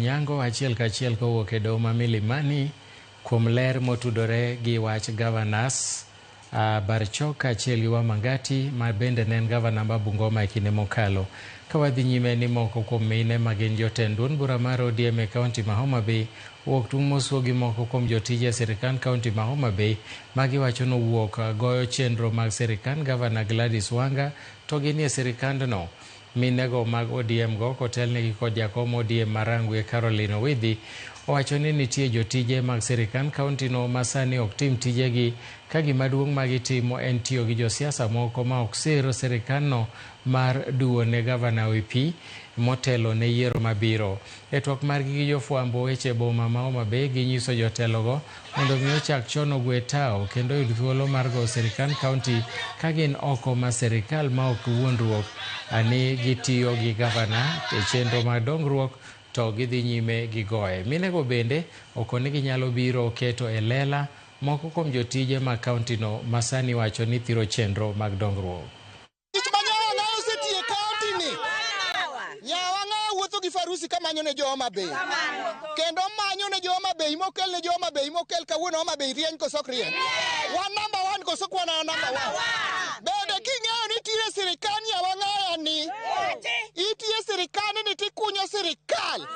Onyango achiel kachiel kowuok e doho ma Milimani kuom ler motudore gi wach governors Barchok achiel gi Wamangati ma bende ne en gavana ma Bungoma e kinde mokalo. Ka wadhi nyime ni moko kuom mine ma gin jotend duond bura mar ODM e kaonti ma Homabay wuok tung' mosuo gi moko kuom jotije sirkand kaonti ma Homabay ma giwacho no wuok goyo chenro mag sirkand gavana Gladys Wanga to ginie sirkandno. Minego mag ODM go kotelnegi kod jakom ODM Marangwe Caroline Owidhi owacho ni nitie jotije mag sirkand kaonti no ma sani ok tim tijegi ka gima duong' ma gitimo en tiyo gi josiasa moko ma ok sir sirkandno mar duwo ne gavana pi motelo ne yiero mabiro. E twak margi gi jofwambo weche boma ma Homabay ginyiso jotelogo mondo mi ochak chon ogwee tao kendo yud thuolo mar go sirkand kaonti ka gin oko ma sirkal ma ok wuondruok ani gitiyo gi gavana e chenro mar dongruok to gidhi nyime gi goye. Minego bende okoni ginyalo biro keto e lela moko kuom jotije ma kaonti no masani wacho ni thiro chenro mag dongruok. Farusi kamanyo ne jo Homabay kendo manyo ne jo Homabay mokel ne jo Homabay mokel kawuono Homabay rieny koso ok rieny. Wan number 1 koso kwana number 1. Bende king'eyo ni tiye sirikal ya wang'aya ni itiye sirikal ni tikunyo sirikal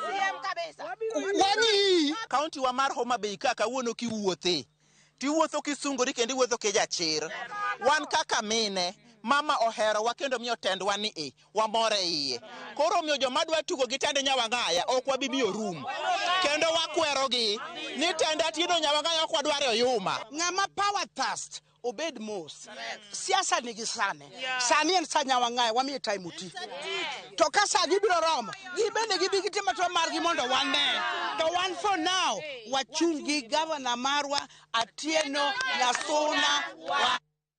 wani kaunti wa mar Homabay ka kawuono kiwuothe tiwuotho kisungori kendo iwuotho kijachir. Wan kaka mine mama ohero wa kendo miyo tendwa ni wamore iye. Koro miyo joma dwa tugo gi tende Nyawang'aya ok wabibiyo rum kendo wakwerogi ni tende atieno Nyawang'aya ok wadware oyuma. Ng'ama power thirst obed mos. Siasa nigi sane. Sani en sa Nyawang'aya wamiye time uti. To ka sa gibiro romo gibende gibi gitimo to margi mondo wane. To one for now wachung' gi governor marwa Atieno Nyasuna